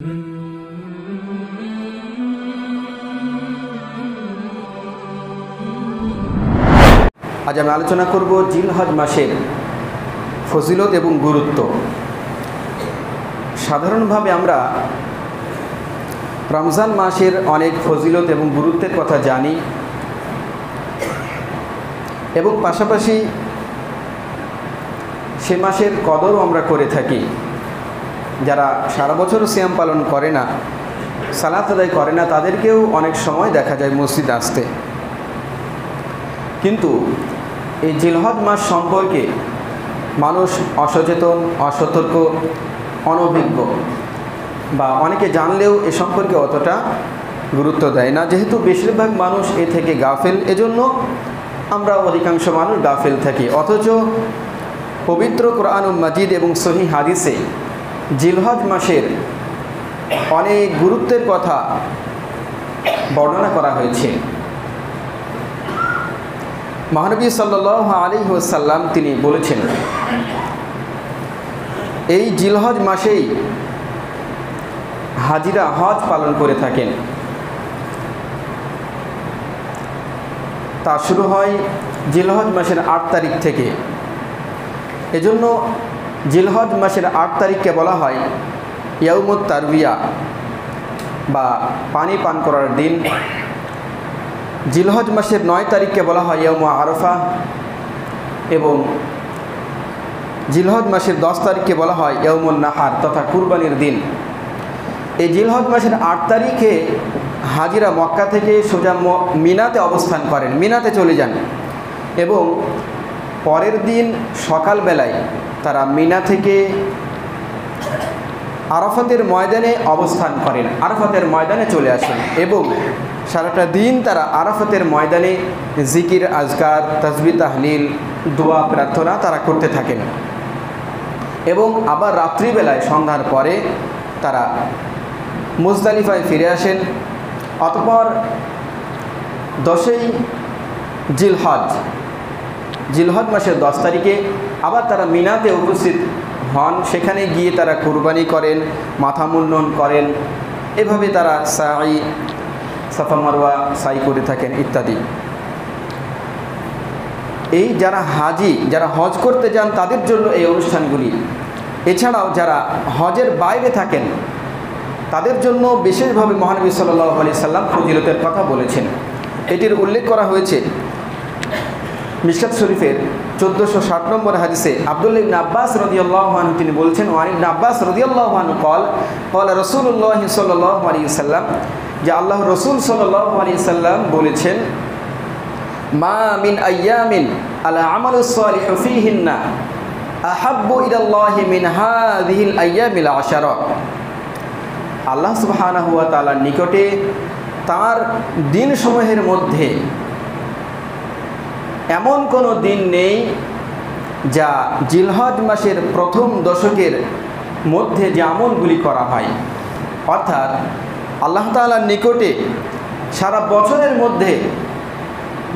আজ আমি আলোচনা করব জিলহজ মাসের ফজিলত এবং গুরুত্ব। সাধারণভাবে আমরা রমজান মাসের অনেক ফজিলত এবং গুরুত্বের কথা জানি এবং পাশাপাশি সে মাসের কদরও আমরা করে থাকি। যারা সারা বছর সিয়াম পালন করে না, সালাত আদায় করে না, তাদেরকেও অনেক সময় দেখা যায় মসজিদ আসতে। কিন্তু এই জিলহজ মাস সম্পর্কে মানুষ অসচেতন, অসতর্ক, অনভিজ্ঞ বা অনেকে জানলেও এ সম্পর্কে অতটা গুরুত্ব দেয় না। যেহেতু বেশিরভাগ মানুষ এ থেকে গাফেল, এজন্য আমরা অধিকাংশ মানুষ গাফেল থাকি। অথচ পবিত্র কোরআনুল মাজিদ এবং সহিহ হাদিসে জিলহজ মাসের অনেক গুরুত্বের কথা বর্ণনা করা হয়েছে। মহানবী সাল্লাল্লাহু আলাইহি ওয়াসাল্লাম তিনি বলেছেন, এই জিলহজ মাসেই হাজিরা হজ পালন করে থাকেন। তা শুরু হয় জিলহজ মাসের 8 তারিখ থেকে। এজন্য জিলহজ মাসের 8 তারিখকে বলা হয় ইয়াউমুত তারবিয়া বা পানি পান করার দিন। জিলহজ মাসের 9 তারিখকে বলা হয় ইয়াউমু আরাফা এবং জিলহজ মাসের 10 তারিখকে বলা হয় ইয়াউমুন নাহার তথা কুরবানির দিন। এই জিলহজ মাসের 8 তারিখে হাজিরা মক্কা থেকে সোজা মিনাতে অবস্থান করেন, মিনাতে চলে যান এবং পরের দিন সকালবেলায় তারা মিনা থেকে আরাফাতের ময়দানে অবস্থান করেন, আরাফাতের ময়দানে চলে আসেন এবং সারাটা দিন তারা আরাফাতের ময়দানে জিকির, আজকার, তাসবিহ, তাহলিল, দোয়া, প্রার্থনা তারা করতে থাকেন এবং আবার রাত্রিবেলায় সন্ধ্যার পরে তারা মুজদালিফায় ফিরে আসেন। অতঃপর 10ই জিলহজ মাসের 10 তারিখে আবার তারা মিনাতে উপস্থিত হন। সেখানে গিয়ে তারা কুরবানি করেন, মাথা মুন্ডন করেন, এভাবে তারা সাই, সাফা মারওয়া সাই করে থাকেন ইত্যাদি। এই যারা হাজি, যারা হজ করতে যান তাদের জন্য এই অনুষ্ঠানগুলি। এছাড়াও যারা হজের বাইরে থাকেন তাদের জন্য বিশেষভাবে মহানবী সাল্লাল্লাহু আলাইহি সাল্লাম ফজিলতের কথা বলেছেন। এটির উল্লেখ করা হয়েছে মিশকাত শরীফের 1460 নম্বর হাদিসে। আব্দুল্লাহ ইবনে আব্বাস রাদিয়াল্লাহু আনহু তিনি বলছেন, ওয়ান ইবনে আব্বাস রাদিয়াল্লাহু আনহু ক্বালা রাসূলুল্লাহ সাল্লাল্লাহু আলাইহি সাল্লাম, যে আল্লাহর রাসূল সাল্লাল্লাহু আলাইহি সাল্লাম বলেছেন, মা মিন আইয়ামিন আলা আমালুস সালিহু ফীহিন্না আহাব্বু ইলাল্লাহি মিন হাযিহিল আইয়ামিল আশারা। আল্লাহ সুবহানাহু ওয়া তাআলার নিকটে তার দিনসমূহের মধ্যে এমন কোনো দিন নেই যা জিলহজ মাসের প্রথম দশকের মধ্যে যে আমলগুলি করা হয়। অর্থাৎ আল্লাহ তাআলার নিকটে সারা বছরের মধ্যে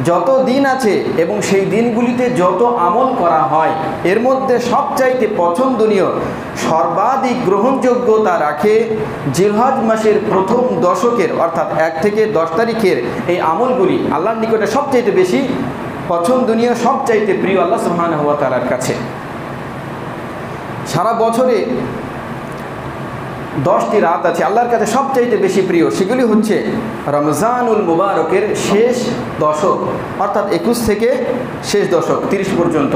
যত দিন আছে এবং সেই দিনগুলিতে যত আমল করা হয়, এর মধ্যে সবচাইতে পছন্দনীয়, সর্বাধিক গ্রহণযোগ্যতা রাখে জিলহজ মাসের প্রথম দশকের অর্থাৎ 1 থেকে 10 তারিখের এই আমলগুলি আল্লাহর নিকটে সবচাইতে বেশি পছন্দনীয়, সবচাইতে প্রিয় আল্লাহ সুবহানাহু ওয়া তাআলার কাছে। সারা বছরে 10টি রাত আছে আল্লাহর কাছে সবচাইতে বেশি প্রিয়। সেগুলি হচ্ছে রমজানুল মুবারকের শেষ দশক অর্থাৎ 21 থেকে শেষ দশক 30 পর্যন্ত।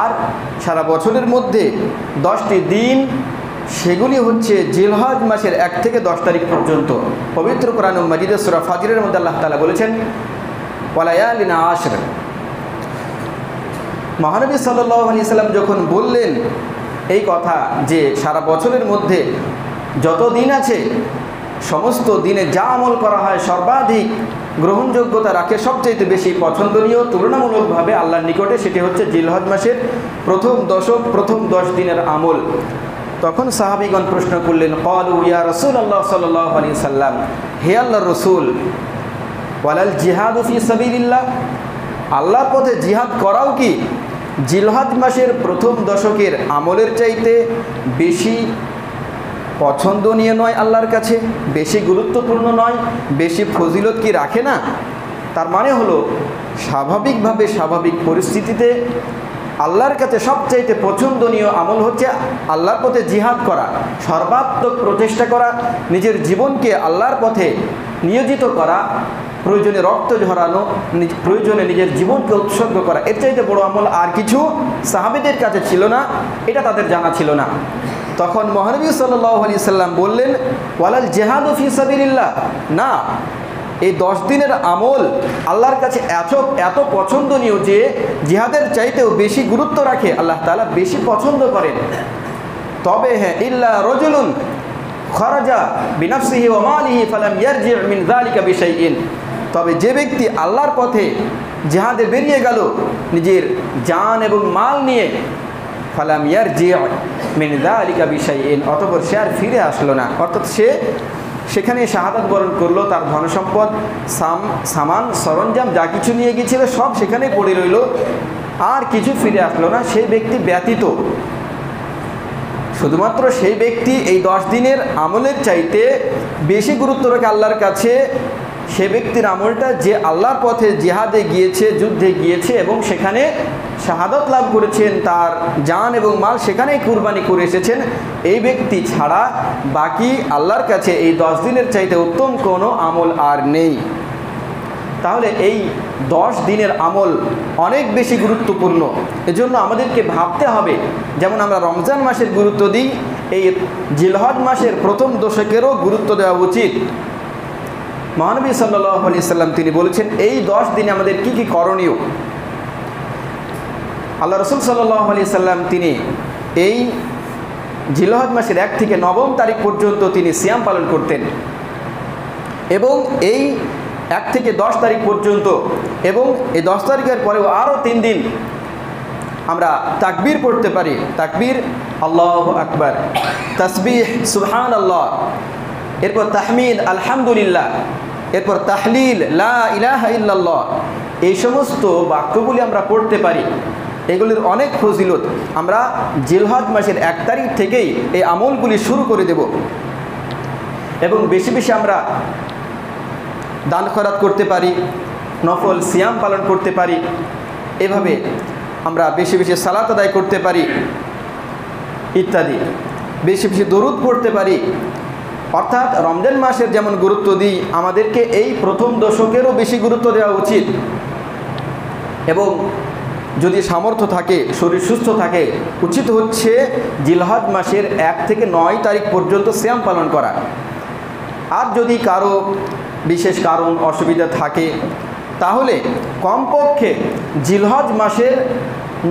আর সারা বছরের মধ্যে 10টি দিন, সেগুলি হচ্ছে জিলহজ মাসের 1 থেকে 10 তারিখ পর্যন্ত। পবিত্র কোরআনুল মাজিদের সূরা ফাজরের মধ্যে আল্লাহ তাআলা বলেছেন, ওয়ালায়ালিন আশর। মহানবী সাল্লাল্লাহু আলাইহি সাল্লাম যখন বললেন এই কথা যে সারা বছরের মধ্যে যত দিন আছে সমস্ত দিনে যা আমল করা হয় সর্বাধিক গ্রহণযোগ্যতা রাখে, সবচেয়ে বেশি পছন্দনীয় তুলনামূলকভাবে আল্লাহর নিকটে, সেটি হচ্ছে জিলহজ মাসের প্রথম দশক, প্রথম 10 দিনের আমল। তখন সাহাবীগণ প্রশ্ন করলেন, ক্বালু ইয়া রাসূলুল্লাহ সাল্লাল্লাহু আলাইহি সাল্লাম, হে আল্লাহর রাসূল, ওয়ালাল জিহাদু ফি সাবিলিল্লাহ, আল্লাহর পথে জিহাদ করাও কি জিলহজ মাসের প্রথম দশকের আমলের চাইতে বেশি পছন্দনীয় নয় আল্লাহর কাছে, বেশি গুরুত্বপূর্ণ নয়, বেশি ফজিলত কি রাখে না? তার মানে হলো স্বাভাবিকভাবে স্বাভাবিক পরিস্থিতিতে আল্লাহর কাছে সবচাইতে পছন্দনীয় আমল হচ্ছে আল্লাহর পথে জিহাদ করা, সর্বাত্মক প্রচেষ্টা করা, নিজের জীবনকে আল্লাহর পথে নিয়োজিত করা, প্রয়োজনে রক্ত ঝরানো, প্রয়োজনে নিজের জীবনকে উৎসর্গ করা। এর চাইতে বড় আমল আর কিছু সাহাবীদের কাছে ছিল না, এটা তাদের জানা ছিল না। তখন মহানবী সাল্লাল্লাহু আলাইহি সাল্লাম বললেন, ওয়ালাল জিহাদু ফি সাবিলিল্লাহ, না, এই 10 দিনের আমল আল্লাহর কাছে এত পছন্দনীয় যে জিহাদের চাইতেও বেশি গুরুত্ব রাখে, আল্লাহ তাআলা বেশি পছন্দ করেন। তবে হ্যাঁ, ইল্লা রাজুলুন খরাজা বিনাফসিহি ওয়া মালিহি ফালাম ইয়ারজি' মিন যালিকা বিশাইইন, তবে যে ব্যক্তি আল্লাহর পথে জিহাদে বেরিয়ে গেল নিজের জান এবং মাল নিয়ে, ফালাম ইয়ারজি' মিন যালিকা বিশাইইন, অতঃপর সে আর ফিরে আসলো না, অর্থাৎ সে সেখানে শাহাদাত বরণ করলো, তার ধনসম্পদ সামান সরঞ্জাম যা কিছু নিয়ে গিয়েছিল সব সেখানেই পড়ে রইল, আর কিছু ফিরে আসলো না। সেই ব্যক্তি ব্যতীত, শুধুমাত্র সেই ব্যক্তি এই 10 দিনের আমলের চাইতে বেশি গুরুত্ব রাখে আল্লাহর কাছে, সে ব্যক্তির আমলটা যে আল্লাহর পথে জিহাদে গিয়েছে, যুদ্ধে গিয়েছে এবং সেখানে শাহাদাত লাভ করেছেন, তার জান এবং মাল সেখানেই কুরবানি করে এসেছেন, এই ব্যক্তি ছাড়া বাকি আল্লাহর কাছে এই 10 দিনের চাইতে উত্তম কোনো আমল আর নেই। তাহলে এই 10 দিনের আমল অনেক বেশি গুরুত্বপূর্ণ। এজন্য আমাদেরকে ভাবতে হবে, যেমন আমরা রমজান মাসের গুরুত্ব দিই, এই জিলহজ মাসের প্রথম দশকেরও গুরুত্ব দেওয়া উচিত। মহানবী সাল্লাল্লাহু আলাইহি সাল্লাম তিনি বলেছেন এই 10 দিনে আমাদের কি কি করণীয়। আল্লাহ রাসূল সাল্লাল্লাহু আলাইহি সাল্লাম তিনি এই জিলহজ মাসের 1 থেকে 9 তারিখ পর্যন্ত তিনি সিয়াম পালন করতেন, এবং এই 1 থেকে 10 তারিখ পর্যন্ত, এবং এই 10 তারিখের পরেও আরও 3 দিন আমরা তাকবীর পড়তে পারি। তাকবীর আল্লাহু আকবার, তাসবিহ সুবহানাল্লাহ, এরপর তাহমিদ আলহামদুলিল্লাহ, এরপর তাহলিল লা ইলাহা ইল্লাল্লাহ, এই সমস্ত বাক্যগুলি আমরা পড়তে পারি। এগুলির অনেক ফজিলত। আমরা জিলহজ মাসের 1 তারিখ থেকেই এই আমলগুলি শুরু করে দেব, এবং বেশি বেশি আমরা দান খয়রাত করতে পারি, নফল সিয়াম পালন করতে পারি, এভাবে আমরা বেশি বেশি সালাত আদায় করতে পারি ইত্যাদি, বেশি বেশি দরুদ পড়তে পারি। অর্থাৎ রমজান মাসের যেমন গুরুত্ব দিই, আমাদেরকে এই প্রথম দশকেরও বেশি গুরুত্ব দেওয়া উচিত। এবং যদি সামর্থ্য থাকে, শরীর সুস্থ থাকে, উচিত হচ্ছে জিলহজ মাসের 1 থেকে 9 তারিখ পর্যন্ত সিয়াম পালন করা। আর যদি কারো বিশেষ কারণ অসুবিধা থাকে, তাহলে কমপক্ষে জিলহজ মাসের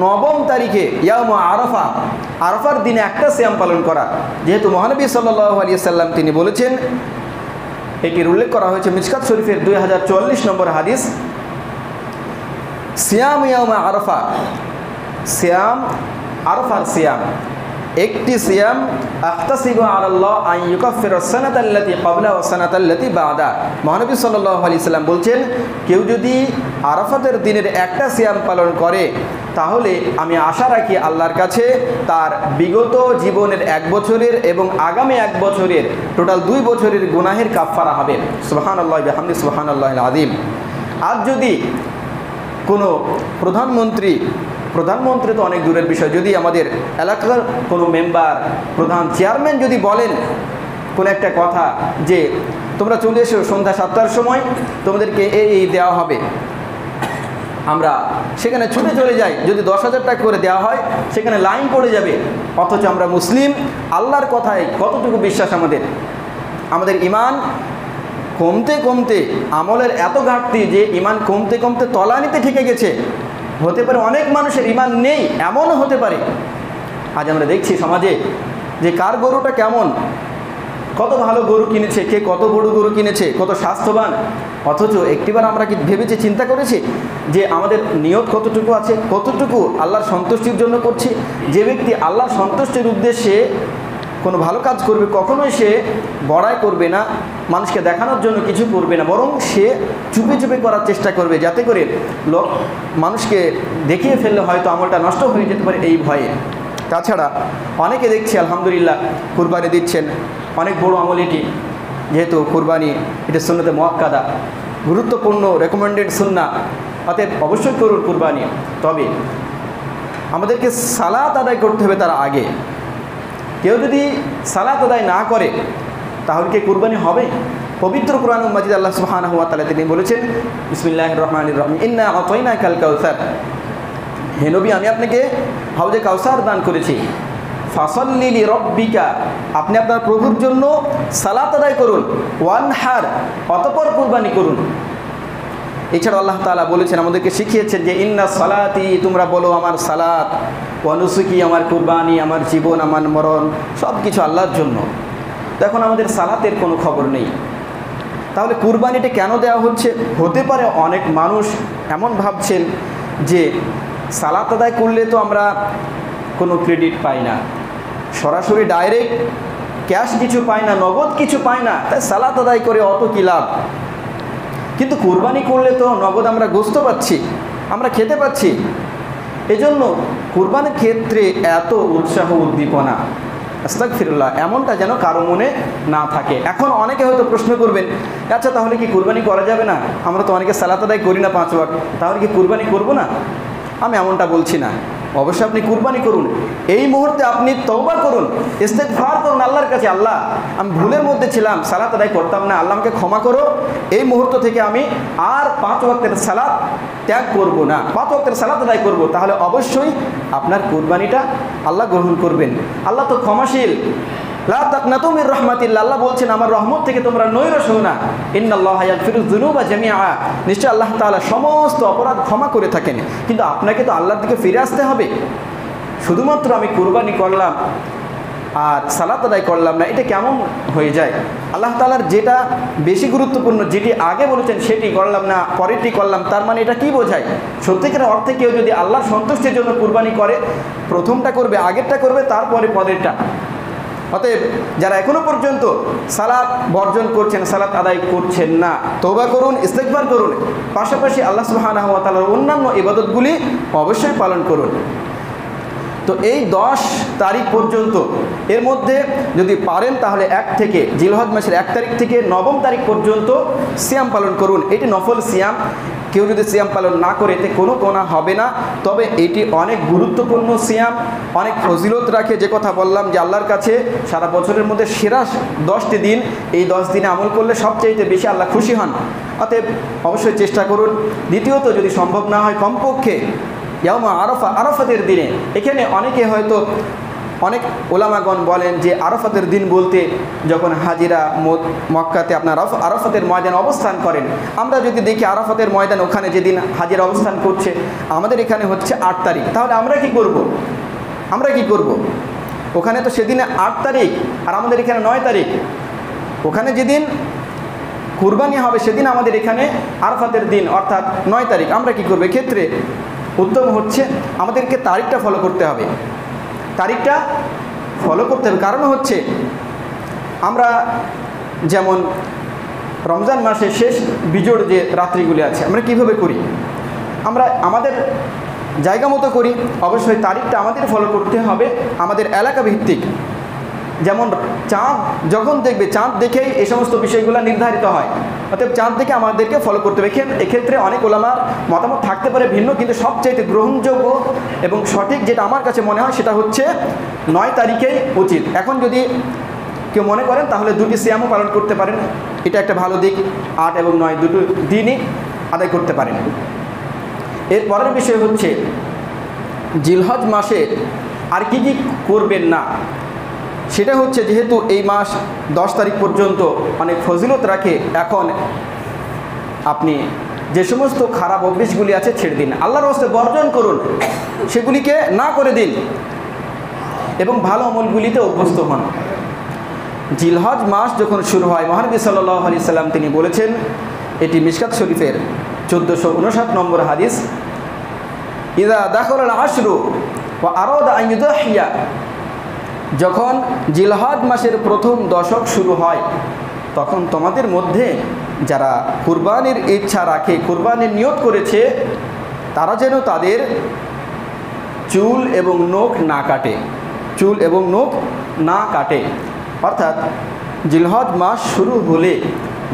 9 তারিখে ইয়াউমে আরাফা, আরাফার দিনে একটা সিয়াম পালন করা। যেহেতু মহানবী সাল্লাল্লাহু আলাইহি সাল্লাম তিনি বলেছেন, এটির উল্লেখ করা হয়েছে মিশকাত শরীফের 2044 নম্বর হাদিস, সিয়াম ইয়াউমে আরাফা, সিয়াম আরাফার সিয়াম, একটি সিয়াম আখতাসিবু আলাল্লাহ আন ইউকাফিরা সানাতাল্লাতী ক্বাবলা ওয়া সানাতাল্লাতী বা'দা। মহানবী সাল্লাল্লাহু আলাইহি সাল্লাম বলছেন, কেউ যদি আরাফাতের দিনের একটা সিয়াম পালন করে, তাহলে আমি আশা রাখি আল্লাহর কাছে তার বিগত জীবনের 1 বছরের এবং আগামী 1 বছরের টোটাল 2 বছরের গুনাহের কাফফারা হবে। সুবহানাল্লাহি ওয়া বিহামদিহি সুবহানাল্লাহিল আযীম। আর যদি কোনো প্রধানমন্ত্রী তো অনেক দূরের বিষয়, যদি আমাদের এলাকার কোনো মেম্বার, প্রধান, চেয়ারম্যান যদি বলেন কোনো একটা কথা যে তোমরা চলে এসো সন্ধ্যা 7টার সময়, তোমাদেরকে এই দেওয়া হবে, আমরা সেখানে ছুটে চলে যাই। যদি 10,000 টাকা করে দেওয়া হয়, সেখানে লাইন পড়ে যাবে। অথচ আমরা মুসলিম, আল্লাহর কথায় কতটুকু বিশ্বাস আমাদের ইমান কমতে কমতে, আমলের এত ঘাটতি যে ইমান কমতে কমতে তলানিতে ঠেকে গেছে। হতে পারে অনেক মানুষের ইমান নেই, এমনও হতে পারে। আজ আমরা দেখছি সমাজে যে কার গরুটা কেমন, কত ভালো গরু কিনেছে, কে কত বড় গরু কিনেছে, কত স্বাস্থ্যবান, অথচ একটিবার আমরা কি ভেবেছি, চিন্তা করেছি যে আমাদের নিয়ত কতটুকু আছে, কতটুকু আল্লাহর সন্তুষ্টির জন্য করছি। যে ব্যক্তি আল্লাহর সন্তুষ্টির উদ্দেশ্যে কোনো ভালো কাজ করবে, কখনোই সে বড়াই করবে না, মানুষকে দেখানোর জন্য কিছু করবে না, বরং সে চুপে চুপে করার চেষ্টা করবে, যাতে করে মানুষকে দেখিয়ে ফেললে হয়তো আমলটা নষ্ট হয়ে যেতে পারে এই ভয়ে। তাছাড়া অনেকে দেখছি আলহামদুলিল্লাহ কুরবানি দিচ্ছেন, অনেক বড় আমল এটি, যেহেতু কুরবানি এটা সুন্নতে মুআক্কাদা, গুরুত্বপূর্ণ রেকমেন্ডেড সুন্নাহ, অতএব অবশ্যই করুন কুরবানি। তবে আমাদেরকে সালাত আদায় করতে হবে তার আগে। কেউ যদি সালাত আদায় না করে তাহলে কি কুরবানি হবে? পবিত্র কুরআনুল মাজিদ আল্লাহ সুবহানাহু ওয়া তাআলা তিনি বলেছেন, বিসমিল্লাহির রহমানির রহিম, ইন্না আতাইনাকাল কাউসার, হে নবী আমি আপনাকে হাউজে কাউসার দান করেছি। ফাসাল্লি লিরাব্বিকা, আপনি আপনার প্রভুর জন্য সালাত আদায় করুন। ওয়ানহার, অতঃপর কুরবানি করুন। এছাড়াও আল্লাহ তাআলা বলেছেন, আমাদেরকে শিখিয়েছেন যে ইন্না সালাতি, তোমরা বলো আমার সালাত, ওয়া নুসুকি, আমার কুরবানি, আমার জীবন, আমার মরণ সব কিছু আল্লাহর জন্য। এখন আমাদের সালাতের কোনো খবর নেই, তাহলে কুরবানিটা কেন দেওয়া হচ্ছে? হতে পারে অনেক মানুষ এমন ভাবছেন যে সালাত আদায় করলে তো আমরা কোনো ক্রেডিট পাই না, সরাসরি ডাইরেক্ট ক্যাশ কিছু পাই না, নগদ কিছু পাই না, তাই সালাত আদায় করে অত কী লাভ? কিন্তু কুরবানি করলে তো নগদ আমরা গোশত পাচ্ছি, আমরা খেতে পাচ্ছি। এজন্য কুরবানির ক্ষেত্রে এত উৎসাহ উদ্দীপনা, আস্তাগফিরুল্লাহ, এমনটা যেন কারো মনে না থাকে। এখন অনেকে হয়তো প্রশ্ন করবেন, আচ্ছা তাহলে কি কুরবানি করা যাবে না? আমরা তো অনেকে সালাত আদায় করি না 5 ওয়াক্ত, তাহলে কি কুরবানি করব না? আমি এমনটা বলছি না। অবশ্যই আপনি কুরবানি করুন, এই মুহূর্তে আপনি তওবা করুন, ইস্তেগফার করুন আল্লাহর কাছে, আল্লাহ আমি ভুলের মধ্যে ছিলাম, সালাত আদায় করতাম না, আল্লাহ আমাকে ক্ষমা করো, এই মুহূর্ত থেকে আমি আর 5 ওয়াক্তের সালাত ত্যাগ করব না, 5 ওয়াক্তের সালাত আদায় করব। তাহলে অবশ্যই আপনার কুরবানিটা আল্লাহ গ্রহণ করবেন। আল্লাহ তো ক্ষমাশীল, লা তাকনাতু মির রাহমাতিল্লাহ, আল্লাহ বলছেন আমার রহমত থেকে তোমরা নৈরাশ হও না। ইন্নাল্লাহা ইয়াগফিরুয যুনুবা জামিআ, নিশ্চয় আল্লাহ তাআলা সমস্ত অপরাধ ক্ষমা করে থাকেন। কিন্তু আপনাকে তো আল্লাহর দিকে ফিরে আসতে হবে। শুধুমাত্র আমি কুরবানি করলাম আর সালাত আদায় করলাম না, এটা কেমন হয়ে যায়? আল্লাহ তাআলার যেটা বেশি গুরুত্বপূর্ণ, যেটি আগে বলেছেন সেটি করলাম না, পরেরটি করলাম, তার মানে এটা কি বোঝায়? সত্যিকার অর্থে কেউ যদি আল্লাহর সন্তুষ্টির জন্য কুরবানি করে, প্রথমটা করবে, আগেরটা করবে, তারপরে পরেরটা। অতএব যারা এখনো পর্যন্ত সালাত বর্জন করছেন, সালাত আদায় করছেন না, তওবা করুন, ইস্তেগফার করুন, পাশাপাশি আল্লাহ সুবহানাহু ওয়া তাআলার অন্যান্য ইবাদতগুলি অবশ্যই পালন করুন। তো এই 10 তারিখ পর্যন্ত, এর মধ্যে যদি পারেন তাহলে 1 থেকে জিলহজ মাসের 1 তারিখ থেকে 9 তারিখ পর্যন্ত সিয়াম পালন করুন। এটি নফল সিয়াম, কেউ যদি সিয়াম পালন না করে এতে কোনো গোনাহ হবে না। তবে এটি অনেক গুরুত্বপূর্ণ সিয়াম, অনেক ফজিলত রাখে। যে কথা বললাম যে আল্লাহর কাছে সারা বছরের মধ্যে সেরা 10টি দিন, এই 10 দিনে আমল করলে সবচাইতে বেশি আল্লাহ খুশি হন। অতএব অবশ্যই চেষ্টা করুন। দ্বিতীয়ত যদি সম্ভব না হয়, কমপক্ষে ইয়াউমা আরাফা, আরাফাতের দিনে, এখানে অনেকে হয়তো অনেক ওলামাগণ বলেন যে আরাফাতের দিন বলতে যখন হাজিরা মক্কাতে আপনার আরাফাতের ময়দানে অবস্থান করেন। আমরা যদি দেখি আরাফাতের ময়দান ওখানে যেদিন হাজিরা অবস্থান করছে, আমাদের এখানে হচ্ছে 8 তারিখ, তাহলে আমরা কি করব? আমরা কি করব? ওখানে তো সেদিনে 8 তারিখ আর আমাদের এখানে 9 তারিখ। ওখানে যেদিন কুরবানি হবে সেদিন আমাদের এখানে আরাফাতের দিন অর্থাৎ 9 তারিখ। আমরা কি করব? এক্ষেত্রে উত্তম হচ্ছে আমাদেরকে তারিখটা ফলো করতে হবে, তারিখটা ফলো করতে হবে। কারণ হচ্ছে আমরা যেমন রমজান মাসের শেষ বিজোড় যে রাত্রিগুলি আছে, আমরা কিভাবে করি? আমরা আমাদের জায়গা মতো করি। অবশ্যই তারিখটা আমাদের ফলো করতে হবে, আমাদের এলাকা ভিত্তিক। যেমন চাঁদ যখন দেখবে, চাঁদ দেখেই এই সমস্ত বিষয়গুলো নির্ধারিত হয়। অতএব চাঁদ দেখে আমাদেরকে ফলো করতে হবে। এক্ষেত্রে অনেক ওলামার মতামত থাকতে পারে ভিন্ন, কিন্তু সবচাইতে গ্রহণযোগ্য এবং সঠিক যেটা আমার কাছে মনে হয় সেটা হচ্ছে 9 তারিখেই উচিত। এখন যদি কেউ মনে করেন তাহলে 2টি সিয়ামও পালন করতে পারেন, এটা একটা ভালো দিক। 8 এবং 9 দুটো দিনই আদায় করতে পারেন। এর পরের বিষয় হচ্ছে জিলহজ মাসে আর কি কি করবেন না, সেটা হচ্ছে যেহেতু এই মাস 10 তারিখ পর্যন্ত অনেক ফজিলত রাখে, এখন আপনি যে সমস্ত খারাপ অভ্যাসগুলি আছে ছেড়ে দিন, আল্লাহর রাস্তায় বর্জন করুন, সেগুলিকে না করে দিন এবং ভালো আমলগুলিতে অভ্যস্ত হন। জিলহজ মাস যখন শুরু হয়, মহানবী সাল্লাল্লাহু আলাইহি সাল্লাম তিনি বলেছেন, এটি মিশকাত শরীফের 1459 নম্বর হাদিস, ইযা দাখালাল আশরু ওয়া আরাদা আন ইউদাহিয়া, যখন জিলহজ মাসের প্রথম দশক শুরু হয় তখন তোমাদের মধ্যে যারা কুরবানির ইচ্ছা রাখে, কুরবানির নিয়ত করেছে, তারা যেন তাদের চুল এবং নখ না কাটে, চুল এবং নখ না কাটে। অর্থাৎ জিলহজ মাস শুরু হলে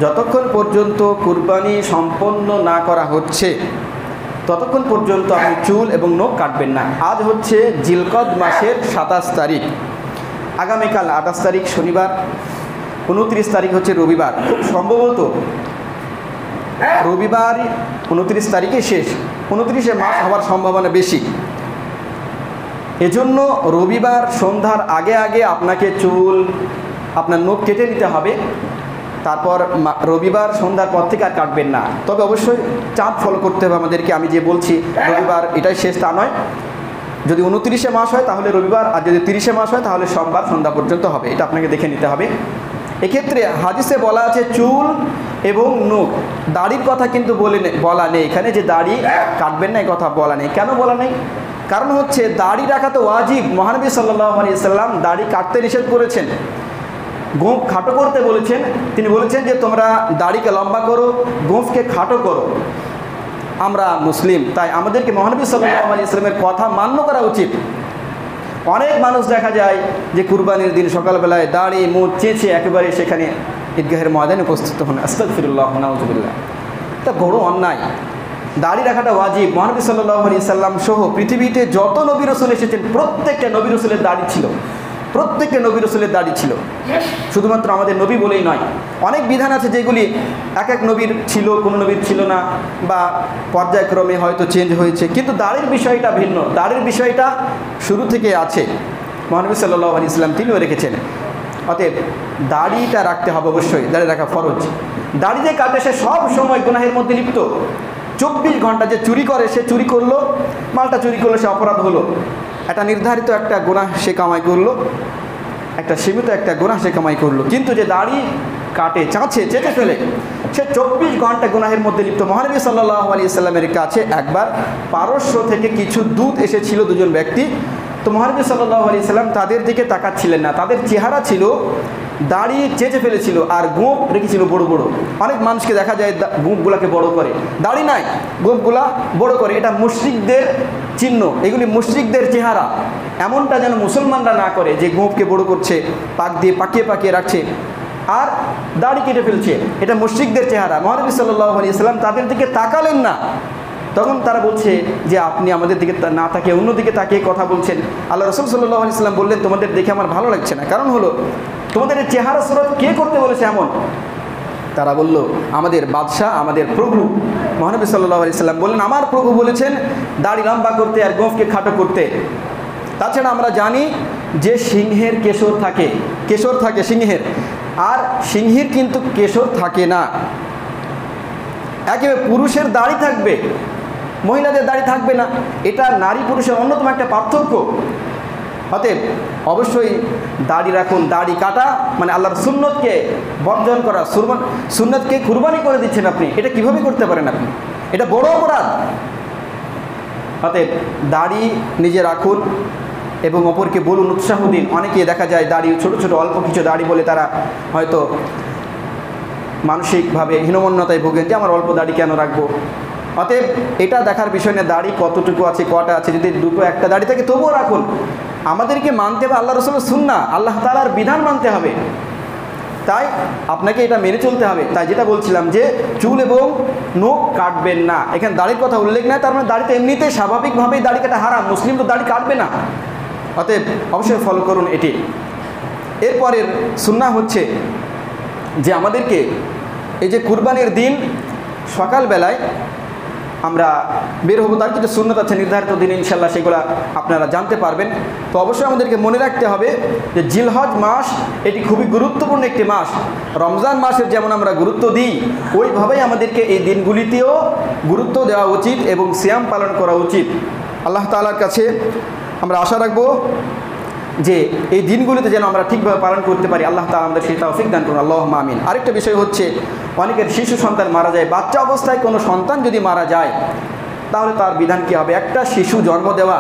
যতক্ষণ পর্যন্ত কুরবানি সম্পন্ন না করা হচ্ছে ততক্ষণ পর্যন্ত আপনি চুল এবং নখ কাটবেন না। আজ হচ্ছে জিলকদ মাসের 27 তারিখ, আগামীকাল 28 তারিখ শনিবার, 29 তারিখ হচ্ছে রবিবার। খুব সম্ভবত রবিবার 29 তারিখে শেষ, 29-এ মাস হওয়ার সম্ভাবনা বেশি। এজন্য রবিবার সন্ধ্যার আগে আগে আপনাকে চুল আপনার নখ কেটে নিতে হবে। তারপর রবিবার সন্ধ্যার পর থেকে আর কাটবেন না। তবে অবশ্যই চাঁদ ফলো করতে হবে আমাদেরকে। আমি যে বলছি রবিবার এটাই শেষ তা নয়। যদি 29-এ মাস হয় তাহলে রবিবার, আর যদি 30-এ মাস হয় তাহলে সোমবার সন্ধ্যা পর্যন্ত হবে। এটা আপনাকে দেখে নিতে হবে। এক্ষেত্রে হাদিসে বলা আছে চুল এবং নখ, দাড়ির কথা কিন্তু বলা নেই এখানে, যে দাড়ি কাটবেন না এই কথা বলা নেই। কেন বলা নেই? কারণ হচ্ছে দাড়ি রাখা তো ওয়াজিব। মহানবী সাল্লাল্লাহু আলাইহি সাল্লাম দাড়ি কাটতে নিষেধ করেছেন, গোঁফ খাটো করতে বলেছেন। তিনি বলেছেন যে তোমরা দাড়িকে লম্বা করো, গোঁফকে খাটো করো। আমরা মুসলিম, তাই আমাদেরকে মহানবী সাল্লাল্লাহু আলাইহি সাল্লামের কথা মান্য করা উচিত। অনেক মানুষ দেখা যায় যে কুরবানির দিন সকালবেলায় দাড়ি মুখ চেঁচে একেবারে সেখানে ঈদগাহের ময়দানে উপস্থিত হন। আস্তাগফিরুল্লাহ, নাউযুবিল্লাহ। এটা বড় অন্যায়। দাড়ি রাখাটা ওয়াজিব। মহানবী সাল্লাল্লাহু আলাইহি সাল্লাম সহ পৃথিবীতে যত নবী রাসূল এসেছেন প্রত্যেকটা নবী রাসূলের দাড়ি ছিল, প্রত্যেকটা নবী রাসূলের দাড়ি ছিল। শুধুমাত্র আমাদের নবী বলেই নয়, অনেক বিধান আছে যেগুলি এক এক নবীর ছিল, কোনো নবীর ছিল না, বা পর্যায়ক্রমে হয়তো চেঞ্জ হয়েছে। কিন্তু দাড়ির বিষয়টা ভিন্ন, দাড়ির বিষয়টা শুরু থেকে আছে। মহানবী সাল্লাল্লাহু আলাইহি সাল্লাম তিনিও রেখেছেন। অতএব দাড়িটা রাখতে হবে অবশ্যই, দাড়ি রাখা ফরজ। দাড়ি যে কাটে সে সব সময় গুনাহের মধ্যে লিপ্ত। 24 ঘন্টা যে চুরি করে, সে চুরি করলো, মালটা চুরি করলো, সে অপরাধ হলো। একটা নির্ধারিত একটা গুনাহ সে কামাই করলো, একটা সীমিত একটা গুনাহ সে কামাই করলো। কিন্তু যে দাড়ি কাটে, চাঁচে, চেটে ফেলে, সে 24 ঘন্টা গুনাহের মধ্যে লিপ্ত। মহানবী সাল্লাল্লাহু আলাইহি সাল্লামের কাছে একবার পারস্য থেকে কিছু দূত এসেছিল, দুজন ব্যক্তি। তো মহানবী সাল্লাল্লাহু আলাইহি সাল্লাম তাদের দিকে তাকাচ্ছিলেন না। তাদের চেহারা ছিল দাড়ি চেঁচে ফেলেছিল আর গোঁফ রেখেছিল বড় বড়। অনেক মানুষকে দেখা যায় গোঁফগুলাকে বড় করে, দাড়ি নাই গোঁফগুলা বড় করে। এটা মুশরিকদের চিহ্ন, এগুলি মুশরিকদের চেহারা। এমনটা যেন মুসলমানরা না করে যে গোঁফকে বড় করছে, পাক দিয়ে পাকিয়ে পাকিয়ে রাখছে আর দাড়ি কেটে ফেলছে। এটা মুশরিকদের চেহারা। মহানবী সাল্লাল্লাহু আলাইহি সাল্লাম তাদের দিকে তাকালেন না। তখন তারা বলছে যে আপনি আমাদের দিকে না তাকিয়ে অন্যদিকে তাকিয়ে কথা বলছেন। আল্লাহ রাসূল সাল্লাল্লাহু আলাইহি সাল্লাম বললেন, তোমাদের দেখে আমার ভালো লাগছে না। কারণ হলো তোমাদের এই চেহারা সুরত কে করতে বলেছে এমন? তারা বলল, আমাদের বাদশাহ, আমাদের প্রভু। মহানবী সাল্লাল্লাহু আলাইহি সাল্লাম বললেন, আমার প্রভু বলেছেন দাড়ি লম্বা করতে আর গোঁফকে খাটো করতে। তাছাড়া আমরা জানি যে সিংহের কেশর থাকে, কেশর থাকে সিংহের, আর সিংহীর কিন্তু কেশর থাকে না। একেবারে পুরুষের দাড়ি থাকবে, মহিলাদের দাড়ি থাকবে না। এটা নারী পুরুষের অন্যতম একটা পার্থক্য। অতএব অবশ্যই দাড়ি রাখুন। দাড়ি কাটা মানে আল্লাহর সুন্নতকে বর্জন করা, সুন্নতকে কুরবানি করে দিচ্ছেন আপনি। এটা কিভাবে করতে পারেন আপনি? এটা বড় অপরাধ। অতএব দাড়ি নিজে রাখুন এবং অপরকে বলুন, উৎসাহ দিন। অনেকে দেখা যায় দাড়ি ছোট ছোট অল্প কিছু দাড়ি বলে তারা হয়তো মানসিকভাবে হীনমন্যতায় ভোগেন যে আমার অল্প দাড়ি কেন রাখবো। অতএব এটা দেখার বিষয় না দাড়ি কতটুকু আছে, কটা আছে। যদি দুটো একটা দাড়ি থাকে তবুও রাখুন। আমাদেরকে মানতে হবে আল্লাহ রাসূলের সুন্নাহ, আল্লাহ তাআলার বিধান মানতে হবে। তাই আপনাকে এটা মেনে চলতে হবে। তাই যেটা বলছিলাম যে চুল এবং নখ কাটবেন না, এখানে দাড়ির কথা উল্লেখ নেই। তার মানে দাড়িতে এমনিতেই স্বাভাবিকভাবেই দাড়ি কাটা হারাম, মুসলিম তো দাড়ি কাটবে না। অতএব অবশ্যই ফলো করুন এটি। এরপরের সুন্নাহ হচ্ছে যে আমাদেরকে এই যে কুরবানির দিন সকালবেলায় আমরা বের হবো, তার কিছু সুন্নত আছে নির্ধারিত দিন, ইনশাল্লাহ সেগুলো আপনারা জানতে পারবেন। তো অবশ্যই আমাদেরকে মনে রাখতে হবে যে জিলহজ মাস এটি খুবই গুরুত্বপূর্ণ একটি মাস। রমজান মাসের যেমন আমরা গুরুত্ব দিই, ওইভাবেই আমাদেরকে এই দিনগুলিতেও গুরুত্ব দেওয়া উচিত এবং সিয়াম পালন করা উচিত। আল্লাহ তাআলার কাছে আমরা আশা রাখবো যে এই দিনগুলিতে যেন আমরা ঠিকভাবে পালন করতে পারি। আল্লাহ তাআলা আমাদের সেই তৌফিক দান করুন, আল্লাহুম্মা আমিন। আরেকটা বিষয় হচ্ছে অনেকের শিশু সন্তান মারা যায়। বাচ্চা অবস্থায় কোনো সন্তান যদি মারা যায় তাহলে তার বিধান কী হবে? একটা শিশু জন্ম দেওয়া,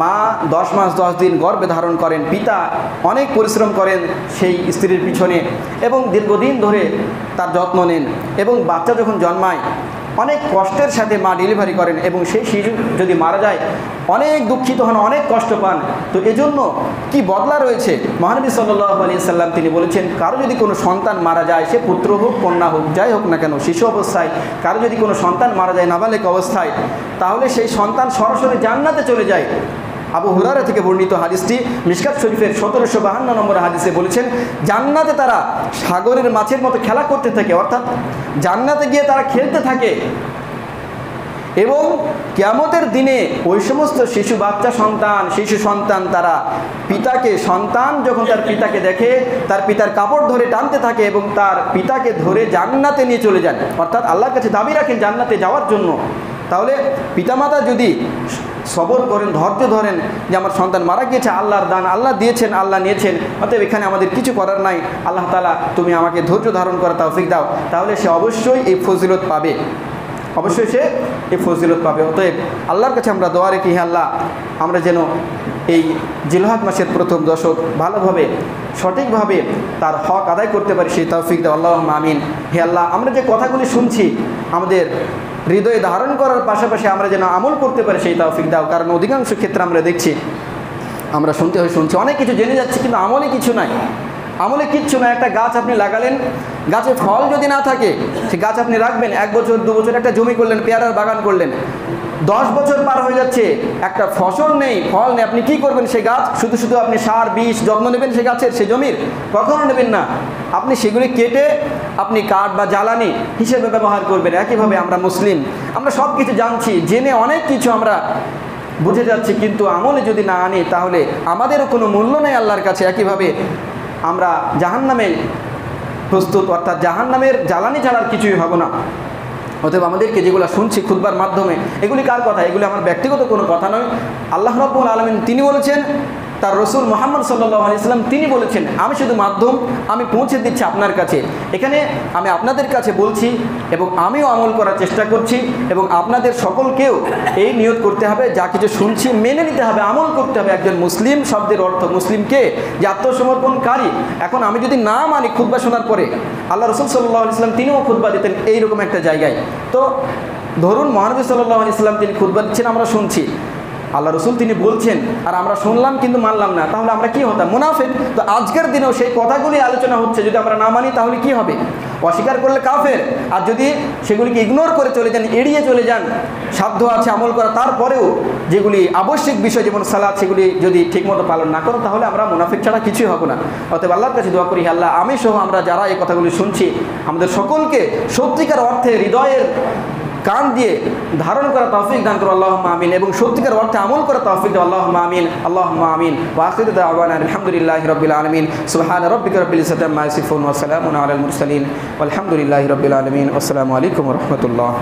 মা 10 মাস 10 দিন গর্ভে ধারণ করেন, পিতা অনেক পরিশ্রম করেন সেই স্ত্রীর পিছনে এবং দীর্ঘদিন ধরে তার যত্ন নেন, এবং বাচ্চা যখন জন্মায় অনেক কষ্টের সাথে মা ডেলিভারি করেন এবং সেই শিশু যদি মারা যায় অনেক দুঃখিত হন, অনেক কষ্ট পান। তো এজন্য কি বদলা রয়েছে? মহানবী সাল্লাল্লাহু আলাইহি সাল্লাম তিনি বলেছেন, কারো যদি কোনো সন্তান মারা যায়, সে পুত্র হোক কন্যা হোক যাই হোক না কেন, শিশু অবস্থায় কারো যদি কোনো সন্তান মারা যায় নাবালেক অবস্থায়, তাহলে সেই সন্তান সরাসরি জান্নাতে চলে যায়। আবু হুরায়রা থেকে বর্ণিত হাদিসটি মিশকাত শরীফের 1752 নম্বর হাদিসে বলেছেন, জান্নাতে তারা সাগরের মাছের মতো খেলা করতে থাকে, অর্থাৎ জান্নাতে গিয়ে তারা খেলতে থাকে এবং কিয়ামতের দিনে ওই সমস্ত শিশু সন্তান তারা সন্তান যখন তার পিতাকে দেখে, তার পিতার কাপড় ধরে টানতে থাকে এবং তার পিতাকে ধরে জান্নাতে নিয়ে চলে যান, অর্থাৎ আল্লাহর কাছে দাবি রাখেন জান্নাতে যাওয়ার জন্য। তাহলে পিতামাতা যদি সবর করেন, ধৈর্য ধরেন যে আমার সন্তান মারা গিয়েছে, আল্লাহর দান, আল্লাহ দিয়েছেন, আল্লাহ নিয়েছেন, অতএব এখানে আমাদের কিছু করার নাই, আল্লাহ তাআলা তুমি আমাকে ধৈর্য ধারণ করার তৌফিক দাও, তাহলে সে অবশ্যই এই ফজিলত পাবে, অবশ্যই সে এই ফজিলত পাবে। অতএব আল্লাহর কাছে আমরা দোয়া রাখি, হে আল্লাহ আমরা যেন এই জিলহজ মাসের প্রথম দশক ভালোভাবে সঠিকভাবে তার হক আদায় করতে পারি, সেই তৌফিক দাও, আল্লাহুম্মা আমিন। হে আল্লাহ আমরা যে কথাগুলি শুনছি আমাদের হৃদয়ে ধারণ করার পাশাপাশি আমরা যেন আমল করতে পারি, সেই তৌফিক দাও। কারণ অধিকাংশ ক্ষেত্রে আমরা দেখছি, আমরা শুনছি অনেক কিছু জেনে যাচ্ছি, কিন্তু আমলে কিছু নাই, আমলে কিচ্ছু না। একটা গাছ আপনি লাগালেন, গাছে ফল যদি না থাকে সে গাছ আপনি রাখবেন 1 বছর 2 বছর, একটা জমি করলেন, পেয়ারার বাগান করলেন, 10 বছর পার হয়ে যাচ্ছে, একটা ফসল নেই, ফল নেই, আপনি কি করবেন? সেই গাছ শুধু আপনি সার বিষ যত্ন নেবেন সেই গাছের, সেই জমির? কখনো নেবেন না। আপনি সেগুলি কেটে আপনি কাঠ বা জ্বালানি হিসেবে ব্যবহার করবেন। একইভাবে আমরা মুসলিম, আমরা সব কিছু জানছি, জেনে অনেক কিছু আমরা বুঝে যাচ্ছি, কিন্তু আমলে যদি না আনি তাহলে আমাদেরও কোনো মূল্য নেই আল্লাহর কাছে। একইভাবে আমরা জাহান্নামে প্রস্তুত, অর্থাৎ জাহান্নামের জ্বালানি ছাড়ার কিছুই হব না। অতএব আমাদেরকে যেগুলো শুনছি খুতবার মাধ্যমে, এগুলি কার কথা? এগুলি আমার ব্যক্তিগত কোনো কথা নয়। আল্লাহ রাব্বুল আলামিন তিনি বলেছেন, তার রসুল মুহাম্মদ সাল্লাল্লাহু আলাইহি সাল্লাম তিনি বলেছেন, আমি শুধু মাধ্যম, আমি পৌঁছে দিচ্ছি আপনার কাছে। এখানে আমি আপনাদের কাছে বলছি এবং আমিও আমল করার চেষ্টা করছি, এবং আপনাদের সকলকেও এই নিয়ত করতে হবে, যা কিছু শুনছি মেনে নিতে হবে, আমল করতে হবে। একজন মুসলিম শব্দের অর্থ মুসলিমকে যে আত্মসমর্পণকারী। এখন আমি যদি না মানি খুতবা শোনার পরে, আল্লাহ রসুল সাল্লাল্লাহু আলাইহি সাল্লাম তিনিও খুতবা দিতেন এইরকম একটা জায়গায়। তো ধরুন মহানবী সাল্লাল্লাহু আলাইহি সাল্লাম তিনি খুতবা দিচ্ছেন, আমরা শুনছি, আল্লাহ রসুল তিনি বলছেন আর আমরা শুনলাম কিন্তু মানলাম না, তাহলে আমরা কি হতাম? মুনাফিক। তো আজকের দিনেও সেই কথাগুলি আলোচনা হচ্ছে, যদি আমরা না মানি তাহলে কি হবে? অস্বীকার করলে কাফের। আর যদি সেগুলিকে ইগনোর করে চলে যান, এড়িয়ে চলে যান, সাধ্য আছে আমল করা, তারপরেও যেগুলি আবশ্যিক বিষয় যেমন সালাত, সেগুলি যদি ঠিকমতো পালন না করো, তাহলে আমরা মুনাফিক ছাড়া কিছুই হব না। অতএব আল্লাহর কাছে দোয়া করি, আল্লাহ আমি সহ আমরা যারা এই কথাগুলি শুনছি, আমাদের সকলকে সত্যিকার অর্থে হৃদয়ের কান দিয়ে ধারণ করা তৌফিক দান করো, আল্লাহুম্মা আমিন, এবং সত্যিকার অর্থে আমল করা তৌফিক দাও, আল্লাহুম্মা আমিন, আল্লাহুম্মা আমিন। ওয়া আখিরু দাওয়ানা আলহামদুলিল্লাহি রাব্বিল আলামিন, সুবহানা রাব্বিকা রাব্বিল ইজ্জাতি আম্মা ইয়াসিফুন, ওয়া সালামুন আলাল মুরসালিন, ওয়ালহামদুলিল্লাহি রাব্বিল আলামিন। আসসালামু আলাইকুম ওয়া রাহমাতুল্লাহ।